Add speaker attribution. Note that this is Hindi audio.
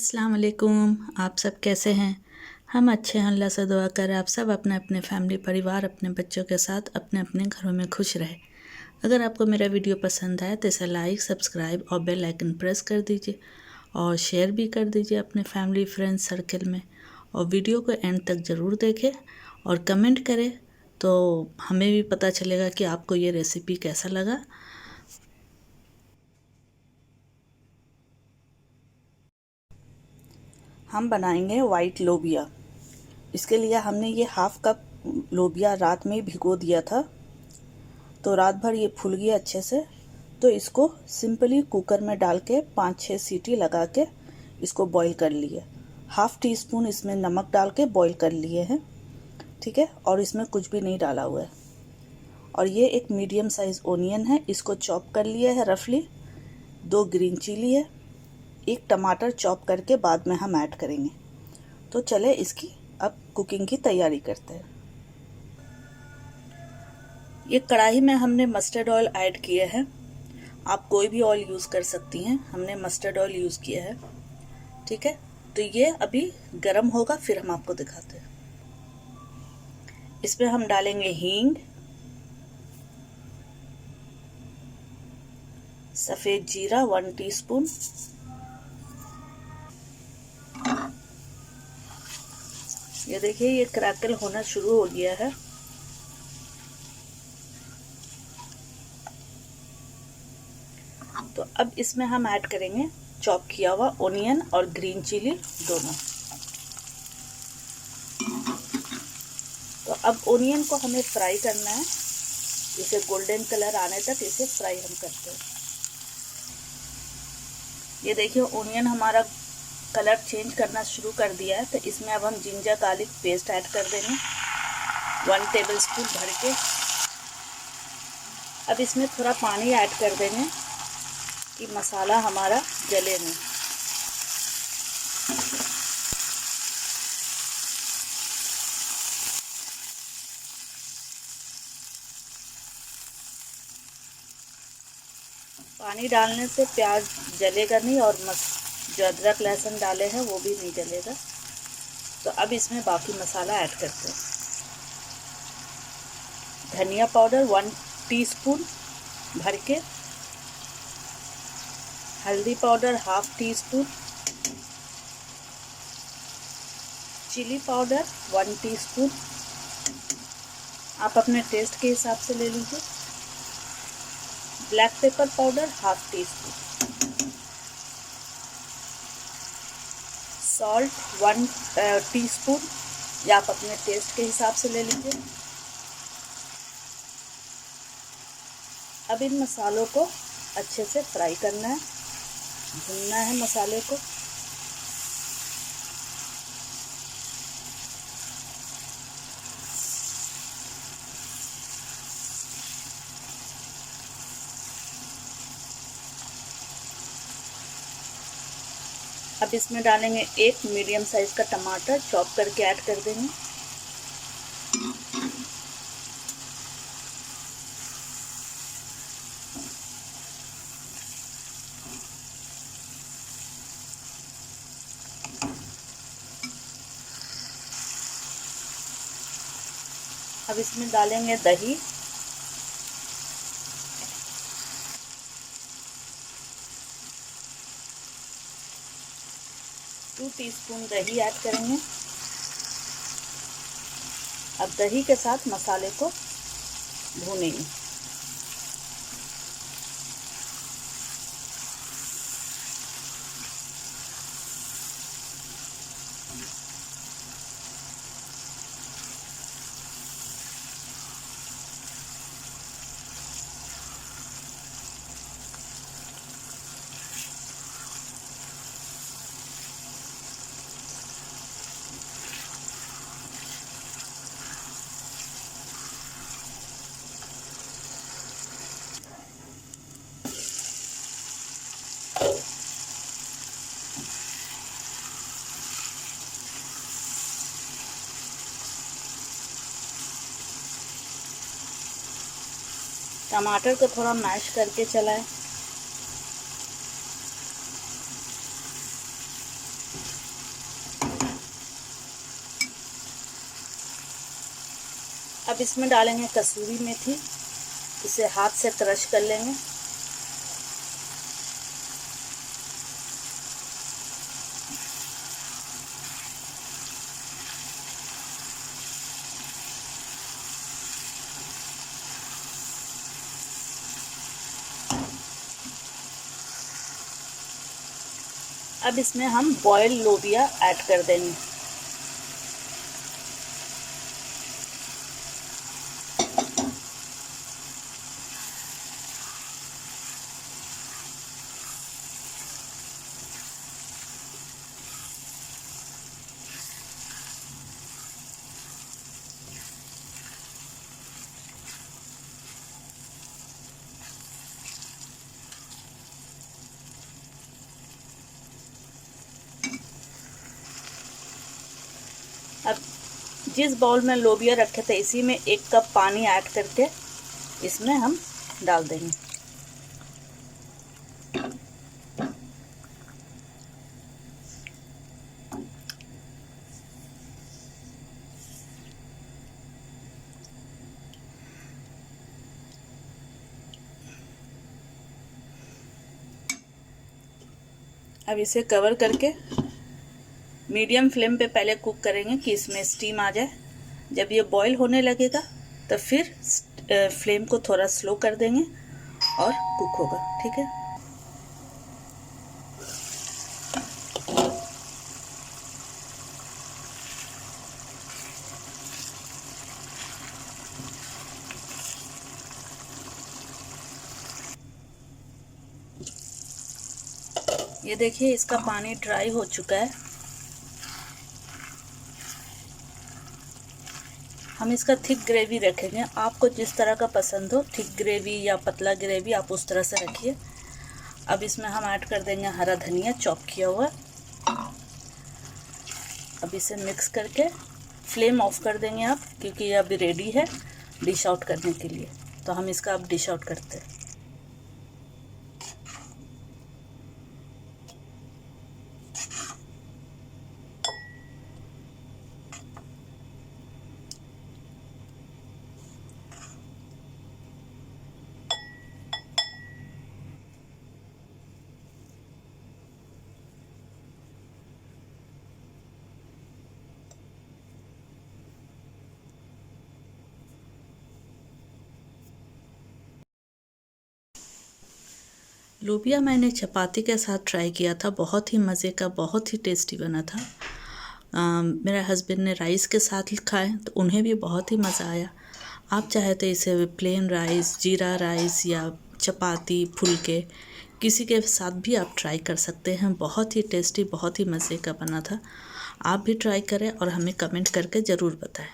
Speaker 1: अस्सलाम वालेकुम। आप सब कैसे हैं? हम अच्छे हैं, अल्लाह से दुआ कर आप सब अपने अपने फैमिली परिवार अपने बच्चों के साथ अपने अपने घरों में खुश रहे। अगर आपको मेरा वीडियो पसंद आए तो इसे लाइक सब्सक्राइब और बेल आइकन प्रेस कर दीजिए और शेयर भी कर दीजिए अपने फैमिली फ्रेंड्स सर्कल में। और वीडियो को एंड तक ज़रूर देखें और कमेंट करें तो हमें भी पता चलेगा कि आपको ये रेसिपी कैसा लगा। हम बनाएंगे वाइट लोबिया। इसके लिए हमने ये हाफ कप लोबिया रात में भिगो दिया था, तो रात भर ये फूल गया अच्छे से। तो इसको सिंपली कुकर में डाल के 5-6 सीटी लगा के इसको बॉईल कर लिए। हाफ टी स्पून इसमें नमक डाल के बॉईल कर लिए हैं, ठीक है। और इसमें कुछ भी नहीं डाला हुआ है। और ये एक मीडियम साइज ओनियन है, इसको चॉप कर लिया है रफली। 2 ग्रीन चिली है, 1 टमाटर चॉप करके बाद में हम ऐड करेंगे। तो चले इसकी अब कुकिंग की तैयारी करते हैं। ये कढ़ाई में हमने मस्टर्ड ऑयल ऐड किया है। आप कोई भी ऑयल यूज़ कर सकती हैं, हमने मस्टर्ड ऑयल यूज़ किया है, ठीक है। तो ये अभी गरम होगा, फिर हम आपको दिखाते हैं। इसमें हम डालेंगे हींग, सफ़ेद जीरा 1 टीस्पून, ये देखिए ये क्रैकल होना शुरू हो गया है। तो अब इसमें हम ऐड करेंगे चॉप किया हुआ ओनियन और ग्रीन चिली दोनों। तो अब ओनियन को हमें फ्राई करना है, इसे गोल्डन कलर आने तक इसे फ्राई हम करते हैं। ये देखिए ओनियन हमारा कलर चेंज करना शुरू कर दिया है। तो इसमें अब हम जिंजर गार्लिक पेस्ट ऐड कर देंगे 1 टेबलस्पून भर के। अब इसमें थोड़ा पानी ऐड कर देंगे कि मसाला हमारा जले नहीं। पानी डालने से प्याज जलेगा नहीं और जो अदरक लहसुन डाले हैं वो भी नहीं जलेगा। तो अब इसमें बाकी मसाला ऐड करते हैं। धनिया पाउडर 1 टीस्पून भर के, हल्दी powder half teaspoon, chilli powder 1 teaspoon, आप अपने टेस्ट के हिसाब से ले लीजिए। Black pepper powder half teaspoon, salt 1 teaspoon, या आप अपने टेस्ट के हिसाब से ले लीजिए। अब इन मसालों को अच्छे से फ्राई करना है, भूनना है मसाले को। अब इसमें डालेंगे 1 मीडियम साइज का टमाटर चॉप करके ऐड कर देंगे। अब इसमें डालेंगे दही, टू टीस्पून दही ऐड करेंगे। अब दही के साथ मसाले को भूनेंगे। टमाटर को थोड़ा मैश करके चलाएं। अब इसमें डालेंगे कसूरी मेथी, इसे हाथ से क्रश कर लेंगे। अब इसमें हम बॉयल लोबिया ऐड कर देंगे। अब जिस बाउल में लोबिया रखे थे इसी में 1 कप पानी ऐड करके इसमें हम डाल देंगे। अब इसे कवर करके मीडियम फ्लेम पे पहले कुक करेंगे कि इसमें स्टीम आ जाए। जब ये बॉईल होने लगेगा तो फिर फ्लेम को थोड़ा स्लो कर देंगे और कुक होगा। ठीक है। ये देखिए इसका पानी ड्राई हो चुका है। हम इसका थिक ग्रेवी रखेंगे। आपको जिस तरह का पसंद हो, थिक ग्रेवी या पतला ग्रेवी, आप उस तरह से रखिए। अब इसमें हम ऐड कर देंगे हरा धनिया चॉप किया हुआ। अब इसे मिक्स करके फ्लेम ऑफ कर देंगे आप, क्योंकि ये अभी रेडी है डिश आउट करने के लिए। तो हम इसका अब डिश आउट करते हैं। लोबिया मैंने चपाती के साथ ट्राई किया था, बहुत ही मज़े का, बहुत ही टेस्टी बना था। मेरे हस्बैंड ने राइस के साथ खाए तो उन्हें भी बहुत ही मज़ा आया। आप चाहे तो इसे प्लेन राइस, जीरा राइस या चपाती, फुलके किसी के साथ भी आप ट्राई कर सकते हैं। बहुत ही टेस्टी, बहुत ही मज़े का बना था। आप भी ट्राई करें और हमें कमेंट करके ज़रूर बताएं।